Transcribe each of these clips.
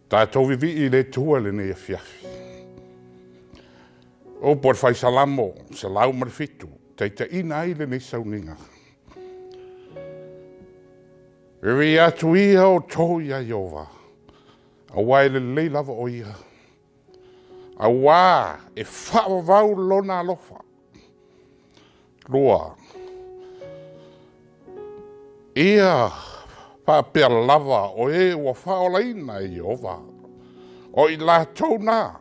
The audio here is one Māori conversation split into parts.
Tātou vivi I le tua le nei Afiafi. O por fai salamo, se lau marfitu, teita ina ai le nei sauninga. Iri atu ia o tō ia Iova, a wai le lei lava o ia. A wā e whaavau lona alofa. Loa. Ia whaapea lava o e ua whaolaina I Iova. O I la tau nā,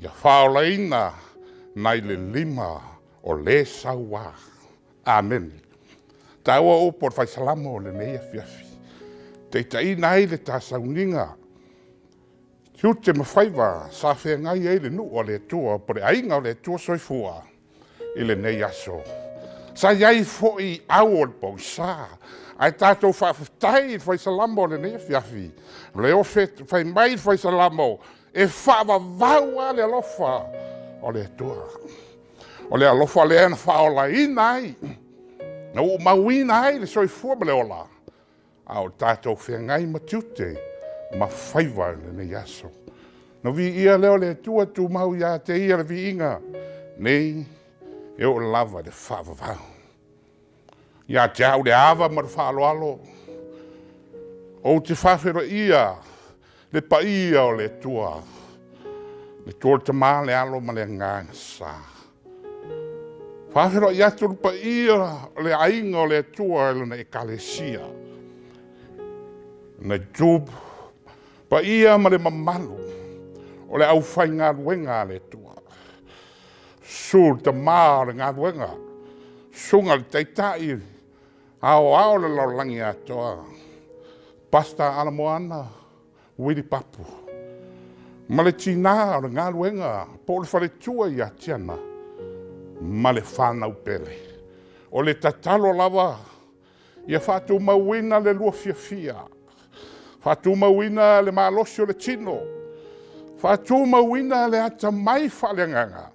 ia whaolaina nai le lima o le saua. Amen. Taua o por fai salamo le nei Afiafi. Teita I nai le tā sauninga. Hiute mawhaiwa, sa whea ngai e le nu o le tua, pore ainga o le tua soifua, I le nei aso. Sa iai fo I au o le pau sa, ai tātou whawhtai fai salamo le nei Afiafi. Le o fai mai fai salamo, e whawa vaua le alofa o le tua. O le alofa le ena whaola I nai. Na o mawina ai le soifua ma le ola. Au tātou whea ngai matiute, ma whaiwa le nei aso. No vi ia leo le tua tu mau ia te ia le vi inga. Nei, e o lava le whaavavau. Ia te au le awa ma le whaaloalo. O te whawhero ia, le pa ia o le tua. Le tua te maa le alo ma le ngāna sā. Whawhero ia tu le pa ia le ainga o le tua e le ekalesia. Na jubu. Pa ia ma le mamalu, o le au whai ngā ruenga le tua. Sul te maa le ngā ruenga, sunga le teitai, ao le laulangi atoa. Pasta ala moana, wiri papu. Ma le tina o le ngā ruenga, po le whare tua I atiana, ma le whanau pele. O le tatalo lava, ia whātu mawina le lua fia. Fatuma wina le malosio le tino. Fatuma wina le ata mai whalenganga.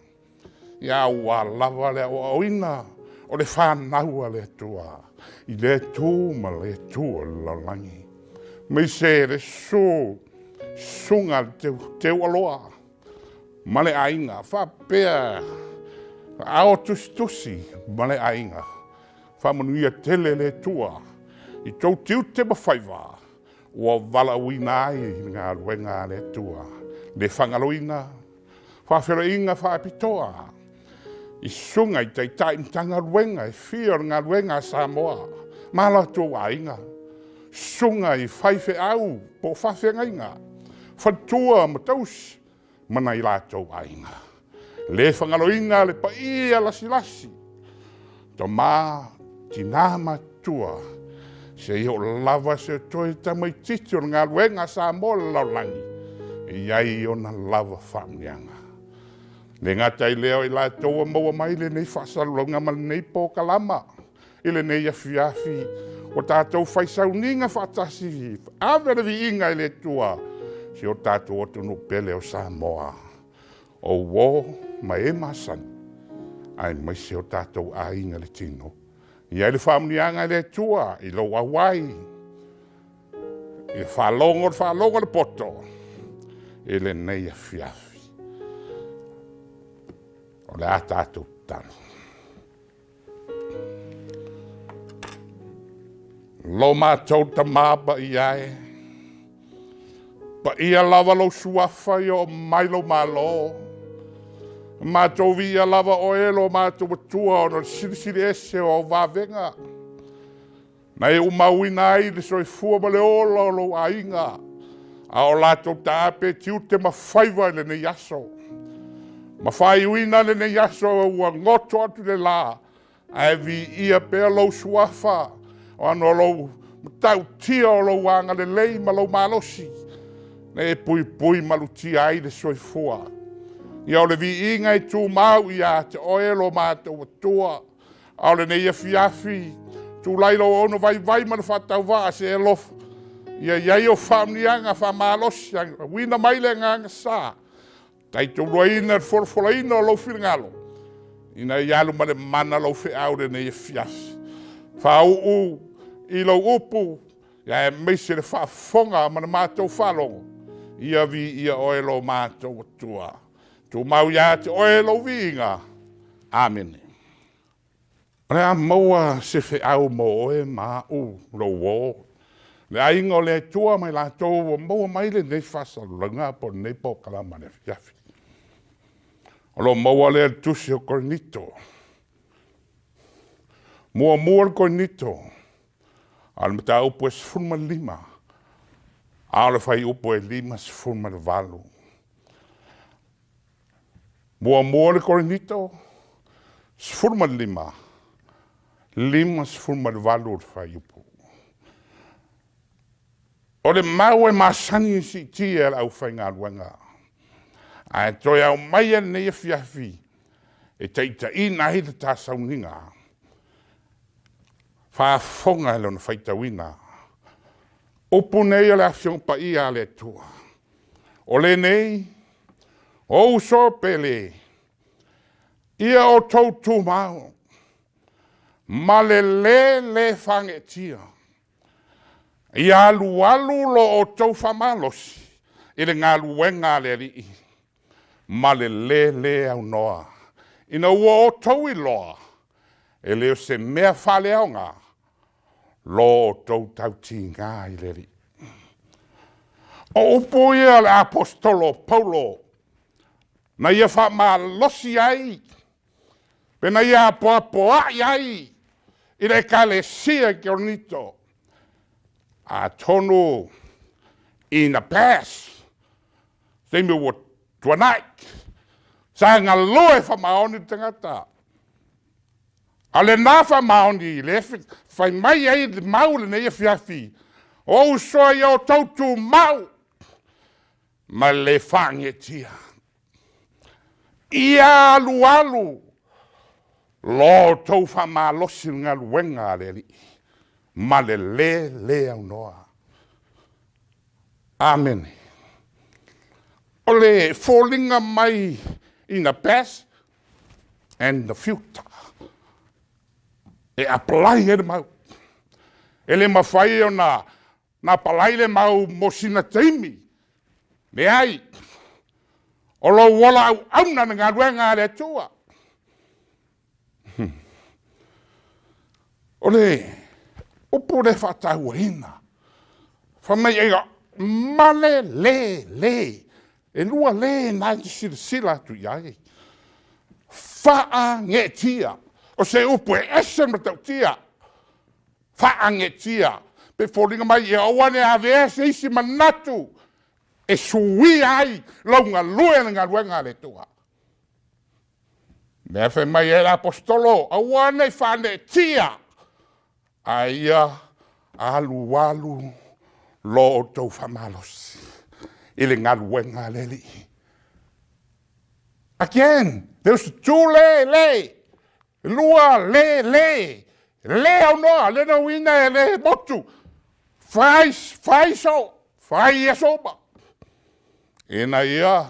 Ia ua lava le oina o le whanaua le tua. I le tūma le tua lalangi. Me se le sunga te aloa. Ma le ainga. Whapea. Ao tusi ma le ainga. Whamanuia tele le tua. I tau tiu te mawhaiwa. Ua wala uina ai ngā ruenga le tua. Le whangaloina, whawhera inga whaapitoa. I sunga I teitai mtanga ruenga, I whia ngā ruenga Samoa. Mala tō ainga. Sunga I whaiwhe au, po whawhenga inga. Whatua matausi, mana I lātou ainga. Le whangaloina le pa ia lasi. Tō mā, tina matua. Se iho lava se toi tamai titi o ngā ruenga sa mola laulangi. Iai o na lava whamnianga. Le ngata I leo I la toa maua mai le nei whasalunga ma nei po kalama. I le nei Afiafi. O tātou whaisauninga whatasi. Awera vi inga I le tua. Se o tātou o tunu pele o Samoa. O wo ma e masan. Ai mai se o tātou a inga le tino. Ia le whamnianga le tua, I lo wawai. I whalongo le poto. I le nei Afiafi. O le atatu tano. Lo mātou ta māpa I ai. Pa ia lava lo suafa I o mailo malo. Mātou via lava o elo mātou watua o na sirisiri ese o wavenga. Na e umawina ai le soifua ma le ola o lo ainga. A o lātou tāpe tiu te mawhaiwa le ne yaso. Mawhai uina le ne yaso ua ngoto atu le la. A vi ia pēr lo suafa. O ano lo tau tia o lo wanga le lei ma lo malosi. Na e pui malutia ai le soifua. Ia o le vi inga I tū mau ia te oelo mātou atua. Au le nei Afiafi, tū lailo ono vai mana whatau waa se elof. Ia iai o whamnianga whamalosi, wina maile nganga sā. Tai tū roina forfolaina o lo whiringalo. Ina ialu ma le mana lo whi au le nei Afiafi. Whau I lo upu, ia e meise le whaafonga ma le mātou whalongo. Ia vi ia oe lo mātou tua. Tu mau ia te oe lo vinga. Amen. Rea maua se fe au mo oe ma u lo wo. Le aingo le tua mai la tau maua mai le nei fasa langa po nei po kalama ne Afiafi. Alo maua le tusi o kornito. Mua o kornito. Al mata upo e sfurma lima. Ala fai upo e lima sfurma le valu. Mua o kornito. Sfurma lima. Lima sfurma le valu fai upo. O le mau e masani si tia au fai ngā ruanga. A toi au mai e nei Afiafi. E teita ina he te tā sauninga. Whaafonga he lona whaitawina. Opu nei o le afiong pa ia le tua. O le nei, o so pele. Ia o tau tu mau. Ma le whangetia. Ia alu lo o tau whamalosi. Ile ngā luenga le rii. Ma le au noa. Ina ua o tau i loa. E leo se mea whale au ngā. Lo o tau tau ti ngā i le rii. O upo ia le apostolo Paulo. Na ia wha maa losi ai. Pena ia poa ai. Ile ka le sia ke ornito. A tonu in a pass. Te me wo tuanaik. Sa ngā loe wha maoni tangata. A le nā wha maoni le whai mai ai le mau le nei Afiafi. O soa i o tautu mau. Ma le whangetia. Ia alu. Lo tau wha maa losi ngā luenga le li. Ma le au noa. Amen. O le fallinga mai in the past and the future. E apply e le mau. E le mawhai o na palai le mau mosina teimi. Me ai. O lo wala au auna na ngā ruenga le tua. O le upo le whatau ina. Whamai ega male le. E lua le nai sila tu iai. Wha nge tia. O se upo e esen matau tia. Wha nge tia. Pe fōringa mai e awane a vea se isi manatu. E sui ai. Launga lue na ngā ruenga le tua. Mea whai mai e la apostolo. Awane whane tia. Aia alu lo o tau whamalosi. Ile ngā ruenga leli. Again, there's two le. Lua le. Le au noa, le no ina e le motu. Fai soba. Ina ia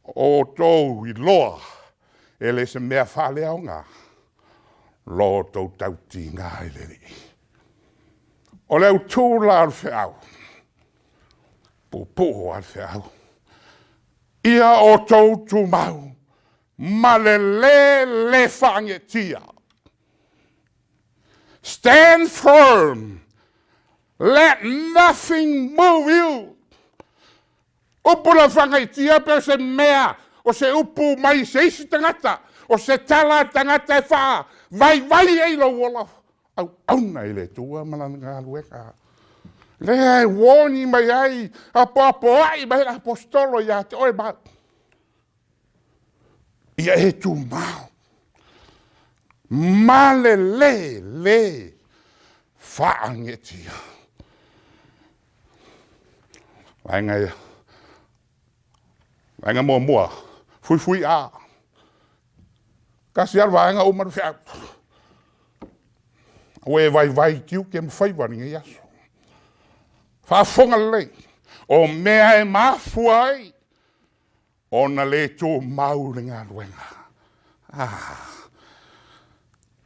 o tau i loa. Ele se mea whale au ngā. Lo tau tauti ngā i leli. O leu tūla al whiau. Pupuho al whiau. Ia o tau tu mau. Ma le whangetia. Stand firm. Let nothing move you. Upu la whangetia pe se mea. O se upu mai se isi tangata. O se tala tangata e wha. Vai ei lo wala. Au nei le tua malana ngā lueka. Le ai woni mai ai. Apo ai mai apostolo ia te oi ma. Ia e tu mau. Male le. Whaangetia. Vainga mua. Fui a. Kasi al vainga umaru whiau. Oe vai kiu ke mwhaiwani ngai aso. Whaafonga lei. O mea e mafuai. O na le tō maure ngā ruenga.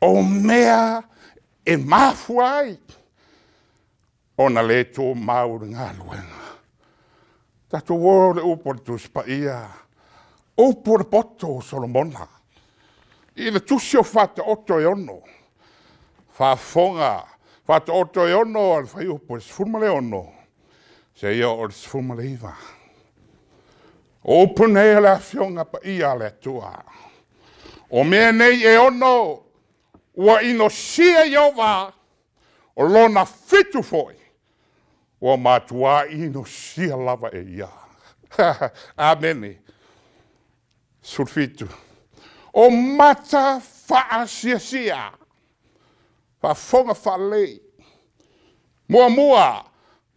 O mea e mafuai. O na le tō maure ngā ruenga. Tato o le upo le tusi pa ia. Upo le poto Solomona. I le tusi o fata oto e ono. Whafonga. Fata oto e ono al whai upo le sfuma le ono. Se ia o le sfuma le iwa. Open e le afionga pa ia le tua. O mea nei e ono. Ua ino sia Iova. O lona fitu foi. Ua matua ino sia lava e ia. Amene. Sulfitu. O mata faa sia. Fa fonga fa lei. Mua.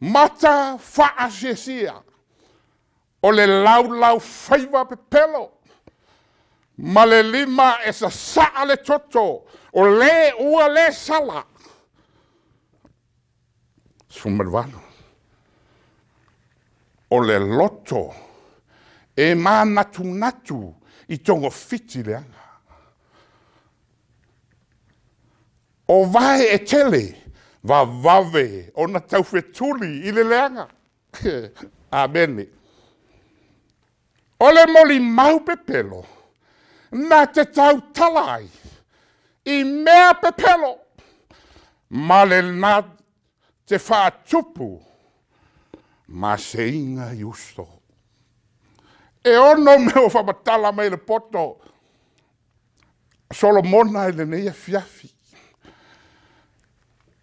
Mata faa sia. O le lau faiva pe pelo. Ma le lima e sa saa le toto. O le ua le sala. Sumervano. O le loto. E ma natu. I tongo fiti leanga. O vai e tele. Va vave. O na tau fetuli i le leanga. Amene. O le moli mau pe pelo. Na te tau talai. I mea pe pelo. Ma le na te whaatupu. Ma se inga justo. E ono meo whamatala mai le poto. Solomona e le nei Afiafi.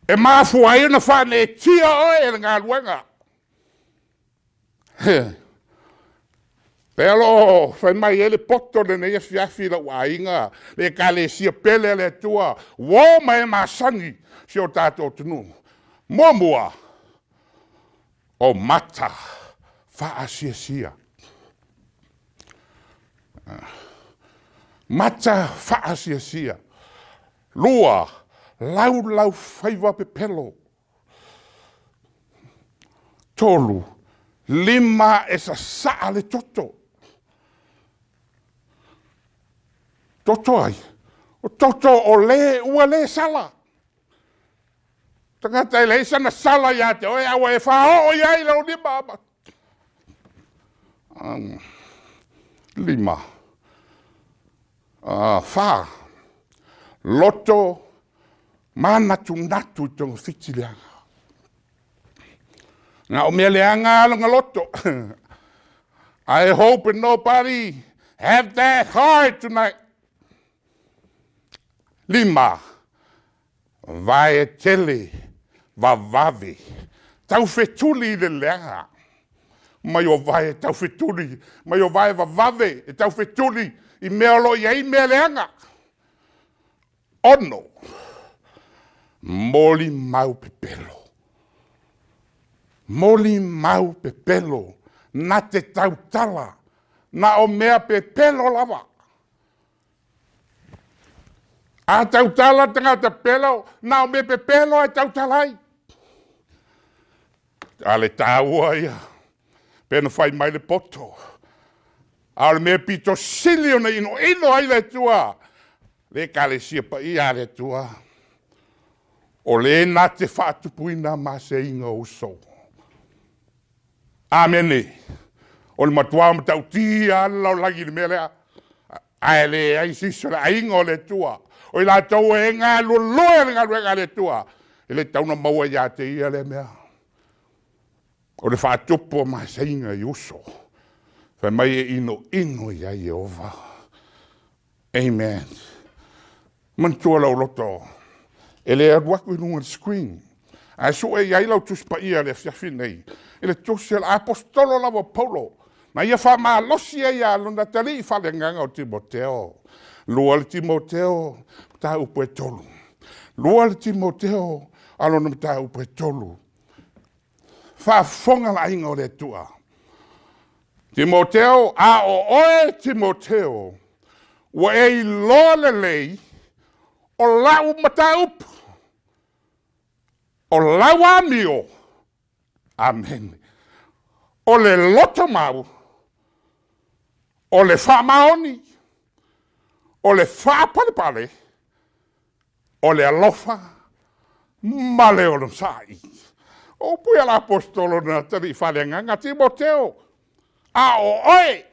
E mafua ina whane e tia oe e ngā luenga. Pelo, whai mai e le poto le nei Afiafi la wainga. Le ka le sia pele le tua. Wo mai masangi si o tātou tunu. Mua. O mata. Wha sia. Mata wha sia. Lua. Lau whaiva pe pelo. Tolu. Lima e sa saa le toto. Toto ai. O toto o le ua le sala. Tangata e le sana sala ia te oe awa e wha o ia i lau lima. Lima. Wha. Loto. Manatu tonga fiti leanga. Nga o mea leanga alonga loto. I hope nobody have that heart tonight. Lima. Vai e tele. Vavave. Tau fetuli le leanga. Mai o vai e tau fetuli. Mai o vai vavave e tau fetuli. I mea lo iei mea leanga. Ono. Moli mau pe pelo. Moli mau pe pelo. Na te tautala. Na o mea pe pelo lava. A tautala tanga te pelo. Na o mea pe pelo e tautalai. Ale taua ia. Pena fai mai le poto. Ale mea pito silio na ino ai le tua. Le kale sia pa ia le tua. O le na te whaatupuina ma se inga uso. Amene. O le matua ma tau tia lau lagi le melea. Ai le ai siso le ainga o le tua. O i la tau e ngā loloe ngā le tua. E le tauna maua ia te ia le mea. O le whaatupu ma se inga i uso. Whai mai e ino ia Iova. Amen. Mantua lau loto. E le aduaku inunga le screen. A so e iai lau tuspa ia le Afiafi nei. E le tusi al apostolo lava Paulo. Na ia wha maa losi e ia luna tali i whale nganga o Timoteo. Lua le Timoteo ta upo e tolu. Lua le Timoteo alona ta upo e tolu. Wha fonga la inga o le tua. Timoteo a o oe Timoteo. Wa e loa le lei. O lau mataupu. O lau amio. Amen. O le loto mau. O le wha maoni. O le wha palepale. O le alofa. Ma le ono sai. O pui ala apostolo na tari whalenganga Timoteo. A o oe.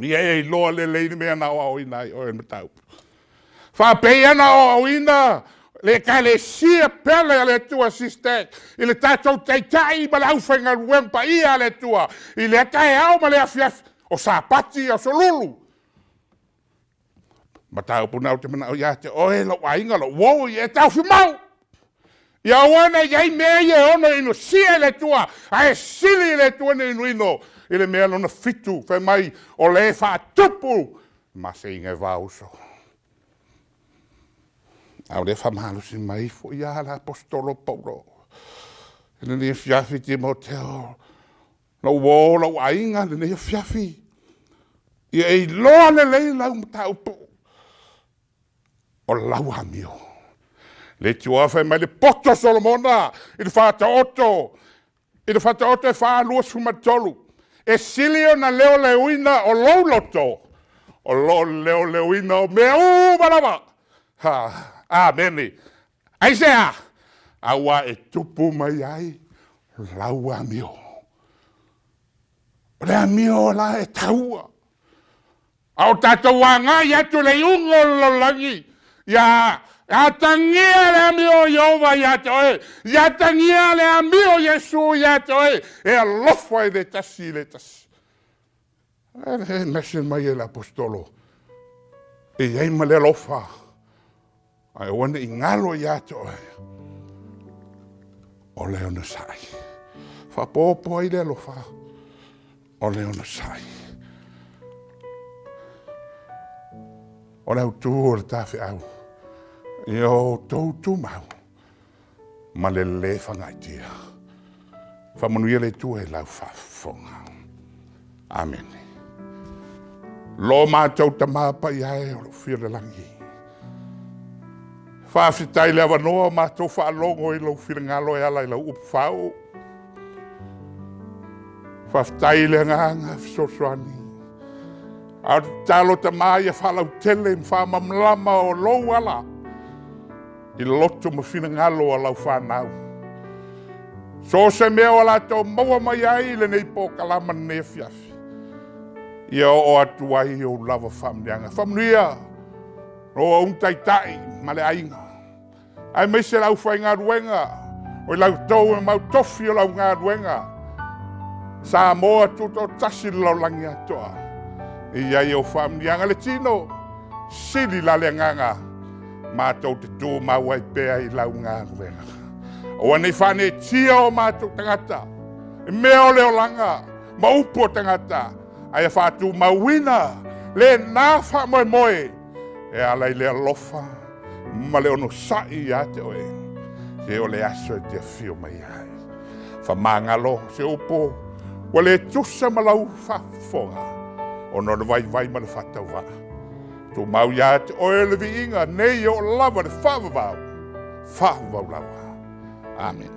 Ia e loa le leini mea na o ina i oe matau. Whapei ana o ina. Le ka le sia pele le tua SISDAC. I le tātou teitai ma le awhenga ruempa ia le tua. I le kai au ma le Afiafi. O sa pati o so lulu. Ma tau puna o te mana o ia te oe lo wainga lo wou i e tau whimau. Ia wana iai mea i e ono ino sia le tua. A e sili le tua ne ino ino. I le mea lona fitu. Whai mai o le wha tupu. Ma se inge vauso. Au le whamalu si mai fo ia la apostolo Paulo. Ina ni Afiafi Timoteo. Lau wō, lau ainga, le nei Afiafi. Ia ei loa le lei lau mataupu. O lau hamio. Le tua whai mai le poto Solomona. I le whata oto. I le whata oto e wha lua sumatolu. E silio na leo leuina o lou loto. O lo leo leuina o mea marawa. Ha. Ameni. Aisea. Awa e tupu mai ai. Lau amio. O le amio la e taua. Au tātou wanga i atu le ungo lolangi. Ia tangia le amio Iova i atu e. Ia tangia le amio Yesu i atu e. E alofa e le tasi le tasi. E nesen mai e l'apostolo. E iei ma le alofa. Ai wane i ngalo i atu e. O leo na sai. Whapopo i le alofa. O leo na sai. O leo tū o le tāwhi au. I o tō mau. Ma le le whangaitia. Whamanuia le tū e lau whafonga. Amen. Lo mātou ta māpa i ae o lo whira langi. Whawhitai le awanoa mātou whaalongo i lo whira ngalo e ala i lau upwhau. Whawhitai le nganga fisosoani. Au talo ta mai e whalau tele whamamlama o lou ala. I lotu ma whina ngalo a lau whanau. So se mea o lato maua mai ai le nei po kalama ne Afiafi. Ia o atu ai o lava whamneanga. Whamnuia o untaitai ma le ainga. Ai me se lau whai ngā ruenga. O lau tau e mau tofi o lau ngā ruenga. Sa moa tuto tasi lau langi atoa. Ia i o whamnianga le tino. Sili la le nganga. Mātou te tū mau ai pēa i lau ngā ruenga. O anei whane tia o mātou tangata. E mea o leo langa. Ma upo tangata. Ai a whātū mauina. Le nā wha moe moe. E alai le alofa. Ma le ono sai i ate oe. Se o le aso e te whio mai ai. Wha māngalo se upo. Wa le tusa malau whafonga. O no le vai ma le whatau wa. Tu mau ia te oe le vi inga. Nei o lava le whavavau. Whavavau lava. Amen.